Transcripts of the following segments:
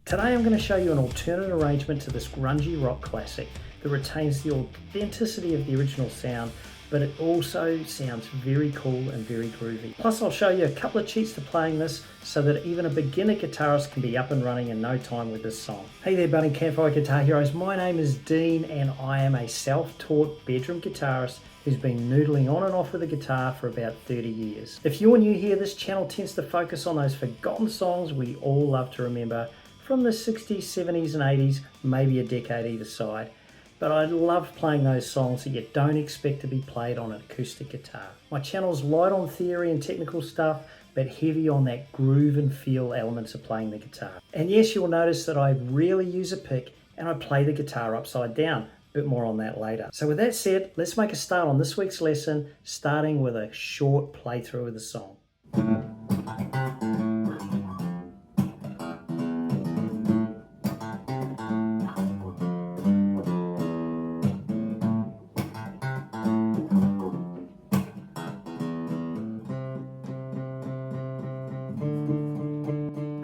Today I'm going to show you an alternate arrangement to this grungy rock classic that retains the authenticity of the original sound, but it also sounds very cool and very groovy. Plus I'll show you a couple of cheats to playing this so that even a beginner guitarist can be up and running in no time with this song. Hey there budding Campfire guitar heroes, my name is Dene and I am a self-taught bedroom guitarist who's been noodling on and off with a guitar for about 30 years. If you're new here, this channel tends to focus on those forgotten songs we all love to remember from the 60s, 70s and 80s, maybe a decade either side. But I love playing those songs that you don't expect to be played on an acoustic guitar. My channel's light on theory and technical stuff, but heavy on that groove and feel elements of playing the guitar. And yes, you'll notice that I rarely use a pick and I play the guitar upside down. Bit more on that later. So with that said, let's make a start on this week's lesson, starting with a short playthrough of the song.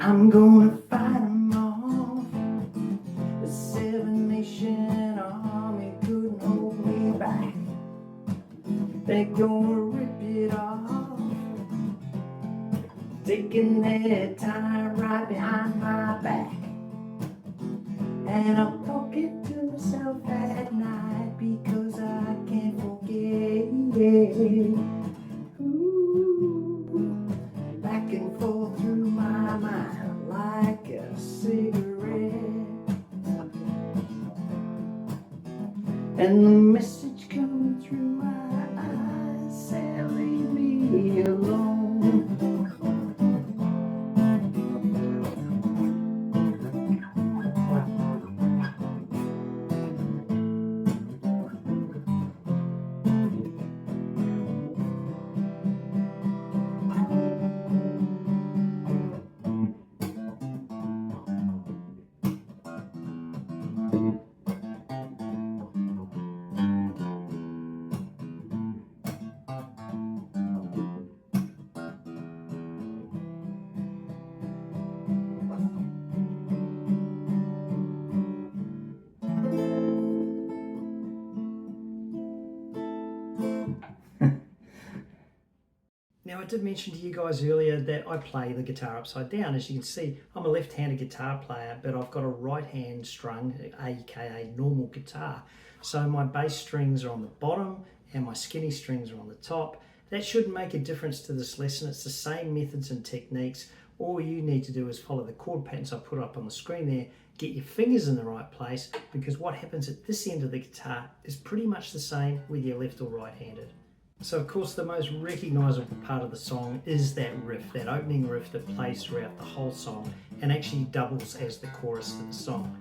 I'm gonna fight 'em off. The Seven Nation Army couldn't hold me back. They're gonna rip it off, taking their time right behind my back. And I'm talking to myself at night because I can't forget. Ooh, back and forth through my mind like a cigarette, and the message coming through my eyes said leave me alone. Now I did mention to you guys earlier that I play the guitar upside down. As you can see, I'm a left-handed guitar player, but I've got a right-hand strung, aka normal guitar. So my bass strings are on the bottom and my skinny strings are on the top. That shouldn't make a difference to this lesson. It's the same methods and techniques. All you need to do is follow the chord patterns I put up on the screen there, get your fingers in the right place, because what happens at this end of the guitar is pretty much the same whether you're left or right-handed. So of course the most recognizable part of the song is that riff, that opening riff that plays throughout the whole song and actually doubles as the chorus of the song.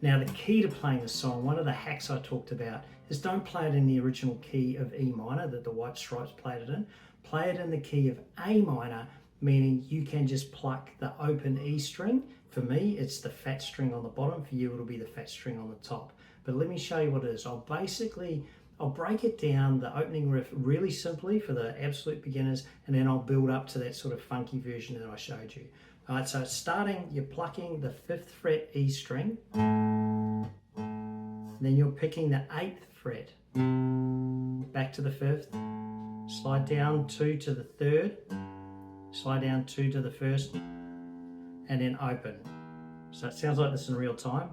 Now the key to playing the song, one of the hacks I talked about, is don't play it in the original key of E minor that the White Stripes played it in. Play it in the key of A minor, meaning you can just pluck the open E string. For me, it's the fat string on the bottom. For you, it'll be the fat string on the top. But let me show you what it is. I'll break it down, the opening riff, really simply for the absolute beginners, and then I'll build up to that sort of funky version that I showed you. All right, so starting, you're plucking the 5th fret E string, then you're picking the 8th fret, back to the 5th, slide down 2 to the 3rd, slide down 2 to the 1st, and then open. So it sounds like this in real time.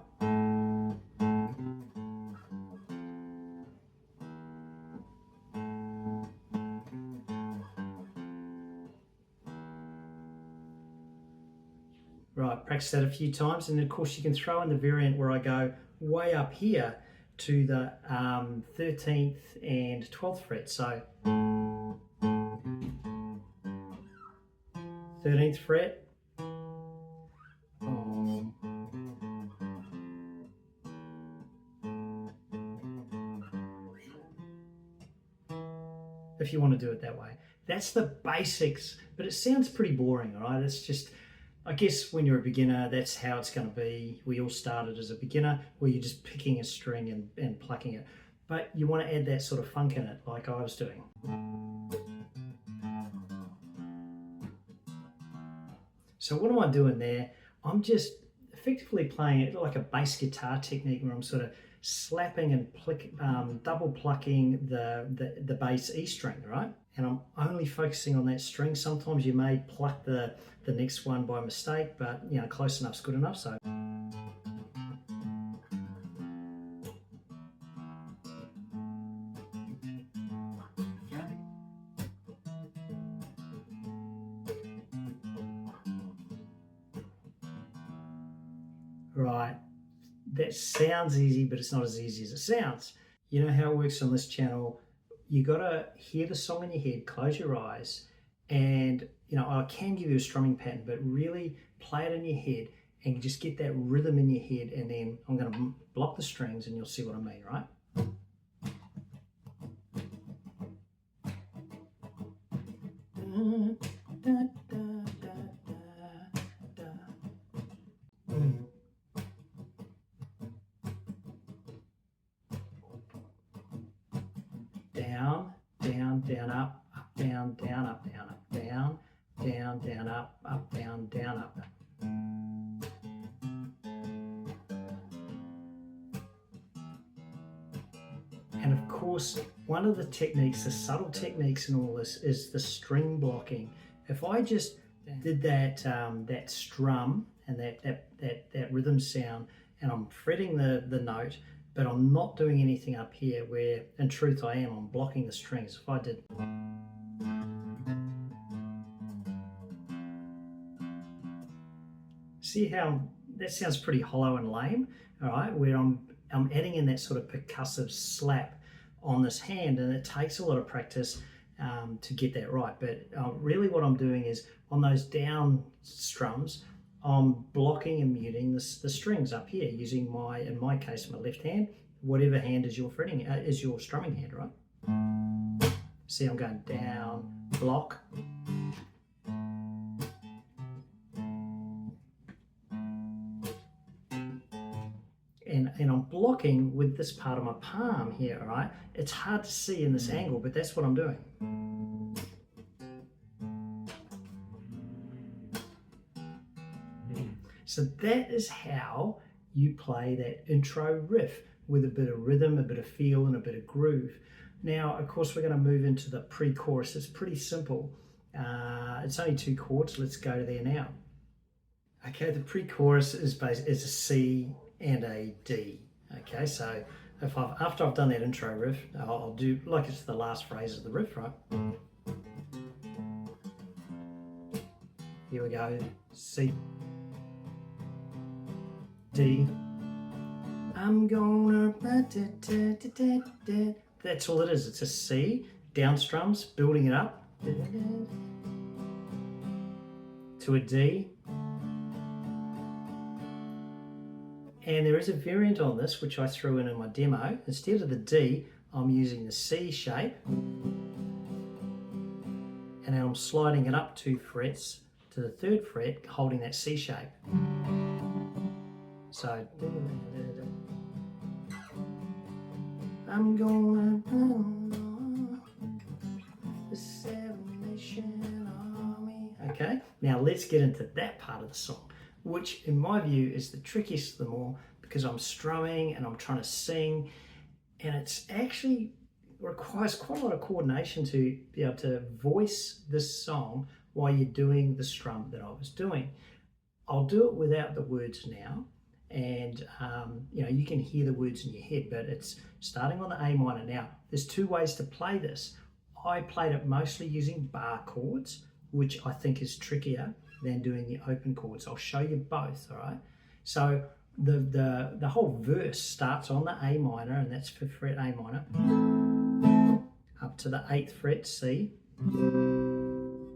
Right, practice that a few times, and then of course you can throw in the variant where I go way up here to the 13th and 12th fret. So 13th fret, if you want to do it that way. That's the basics, but it sounds pretty boring, right? It's just, I guess when you're a beginner, that's how it's going to be. We all started as a beginner where you're just picking a string and plucking it. But you want to add that sort of funk in it like I was doing. So what am I doing there? I'm just effectively playing it like a bass guitar technique where I'm sort of slapping and double plucking the bass E string, right? And I'm only focusing on that string. Sometimes you may pluck the next one by mistake, but you know, close enough's good enough. So. Right, that sounds easy, but it's not as easy as it sounds. You know how it works on this channel. You gotta hear the song in your head, close your eyes, and you know, I can give you a strumming pattern, but really play it in your head and just get that rhythm in your head, and then I'm gonna block the strings and you'll see what I mean, right? Down, down, down, up, down, down, up, down, down, down, up, down, down, up. And of course, one of the techniques, the subtle techniques in all this, is the string blocking. If I just did that that strum and that rhythm sound, and I'm fretting the note, but I'm not doing anything up here where in truth I'm blocking the strings. If I did, see how that sounds pretty hollow and lame, all right, where I'm adding in that sort of percussive slap on this hand, and it takes a lot of practice to get that right. But really what I'm doing is on those down strums, I'm blocking and muting the strings up here using in my case, my left hand, whatever hand is your fretting, is your strumming hand, right? See, I'm going down, block, and I'm blocking with this part of my palm here, all right? It's hard to see in this angle, but that's what I'm doing. So that is how you play that intro riff with a bit of rhythm, a bit of feel, and a bit of groove. Now, of course, we're going to move into the pre-chorus. It's pretty simple. It's only 2 chords. Let's go there now. Okay, the pre-chorus is a C and a D. Okay, so after I've done that intro riff, I'll do like it's the last phrase of the riff, right? Here we go. C, D. I'm gonna. That's all it is. It's a C, down strums, building it up to a D. And there is a variant on this, which I threw in my demo. Instead of the D, I'm using the C shape. And then I'm sliding it up 2 frets to the 3rd fret, holding that C shape. So, I'm gonna the 7 Nation Army. Okay, now let's get into that part of the song, which in my view is the trickiest of them all, because I'm strumming and I'm trying to sing, and it's actually requires quite a lot of coordination to be able to voice this song while you're doing the strum that I was doing. I'll do it without the words now, and you know, you can hear the words in your head, but it's starting on the A minor. Now, there's 2 ways to play this. I played it mostly using bar chords, which I think is trickier than doing the open chords. I'll show you both, all right? So the whole verse starts on the A minor, and that's 5th fret A minor, up to the 8th fret C,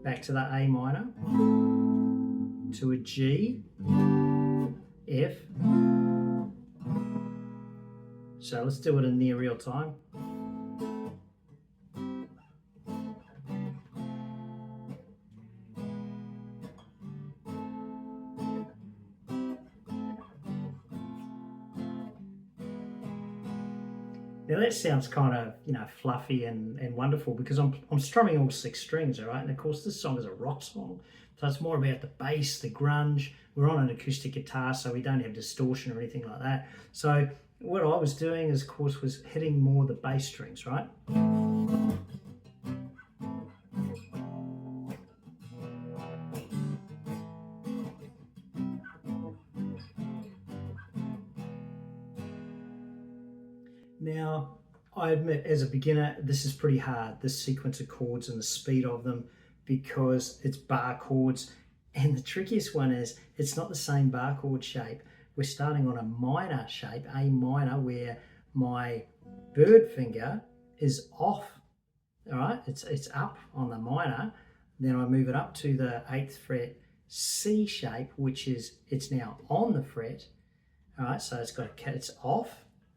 back to the A minor, to a G, F. So let's do it in near real time. Now that sounds kind of, you know, fluffy and wonderful, because I'm strumming all 6 strings, all right? And of course this song is a rock song, so it's more about the bass, the grunge, we're on an acoustic guitar, so we don't have distortion or anything like that. So what I was doing, of course, was hitting more the bass strings, right? Now, I admit, as a beginner, this is pretty hard, this sequence of chords and the speed of them, because it's bar chords. And the trickiest one is, it's not the same bar chord shape. We're starting on a minor shape, A minor, where my bird finger is off, all right? It's up on the minor. Then I move it up to the 8th fret C shape, which is, it's now on the fret, all right? So it's off,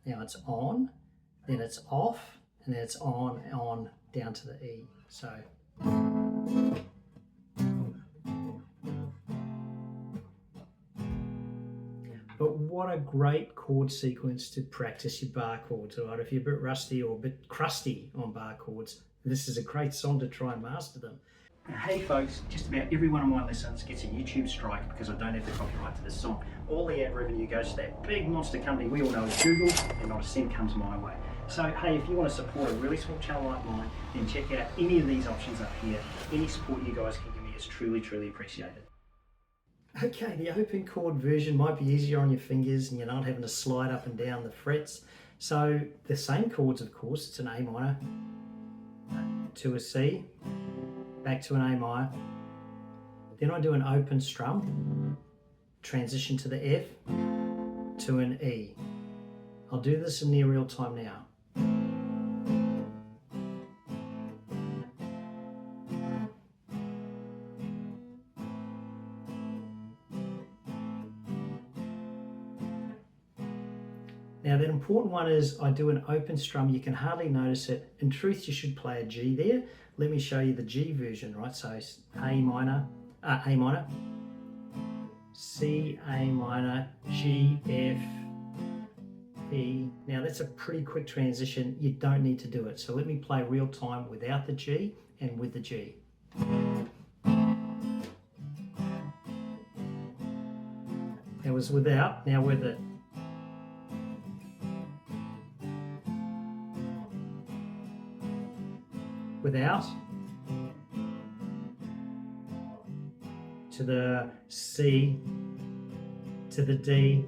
now it's on, then it's off, and then it's on, down to the E. So. But what a great chord sequence to practice your bar chords, all right? If you're a bit rusty or a bit crusty on bar chords, this is a great song to try and master them. Hey folks, just about every one of my lessons gets a YouTube strike because I don't have the copyright to this song. All the ad revenue goes to that big monster company we all know as Google, and not a cent comes my way. So hey, if you want to support a really small channel like mine, then check out any of these options up here. Any support you guys can give me is truly, truly appreciated. Okay, the open chord version might be easier on your fingers and you're not having to slide up and down the frets. So the same chords, of course, it's an A minor to a C, back to an A minor. Then I do an open strum, transition to the F, to an E. I'll do this in near real time now. Now that important one is I do an open strum. You can hardly notice it. In truth, you should play a G there. Let me show you the G version, right? So A minor, C, A minor, G, F, E. Now that's a pretty quick transition. You don't need to do it. So let me play real time without the G and with the G. That was without, now with it. Without, to the C, to the D.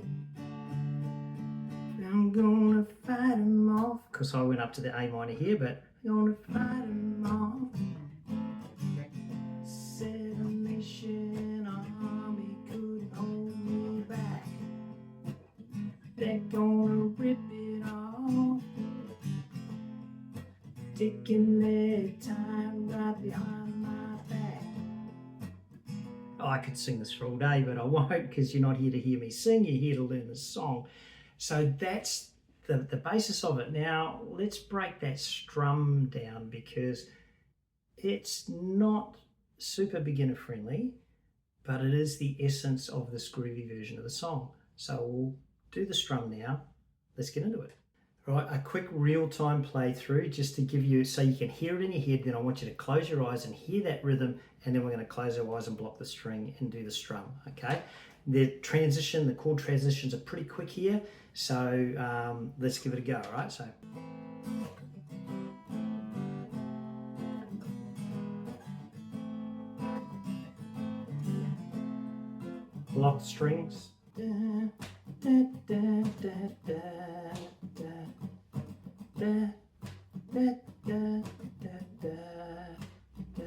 I'm gonna fight him off, because I went up to the A minor here, but I'm gonna fight him off. 7 Nation Army couldn't hold me back. They're gonna rip it off, taking their time right behind my back. Oh, I could sing this for all day, but I won't, because you're not here to hear me sing, you're here to learn the song. So that's the basis of it. Now, let's break that strum down, because it's not super beginner friendly, but it is the essence of this groovy version of the song. So we'll do the strum now. Let's get into it. Right, a quick real-time playthrough just to give you, so you can hear it in your head. Then I want you to close your eyes and hear that rhythm, and then we're going to close our eyes and block the string and do the strum, okay? The chord transitions are pretty quick here, so let's give it a go, all right? So. Block strings. Da, da, da, da, da. Da, da, da, da, da, da.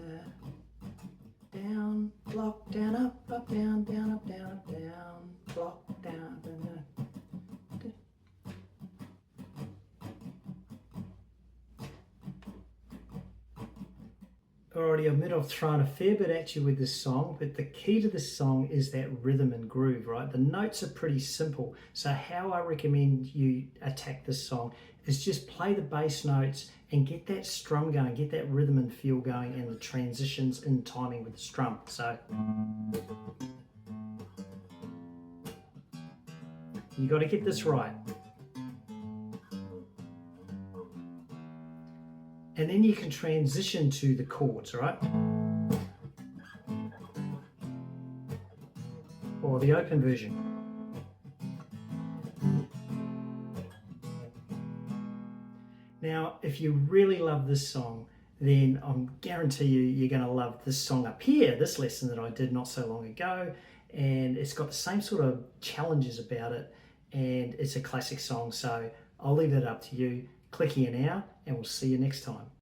Down, block, down, up, down, down, up, down, block, down, down. Alrighty, I admit I've thrown a fair bit at you with this song, but the key to this song is that rhythm and groove, right? The notes are pretty simple. So how I recommend you attack this song is just play the bass notes and get that strum going, get that rhythm and feel going, and the transitions in timing with the strum. So you got to get this right. And then you can transition to the chords, right? Or the open version. Now, if you really love this song, then I guarantee you're going to love this song up here, this lesson that I did not so long ago, and it's got the same sort of challenges about it, and it's a classic song, so I'll leave that up to you. Click here now, and we'll see you next time.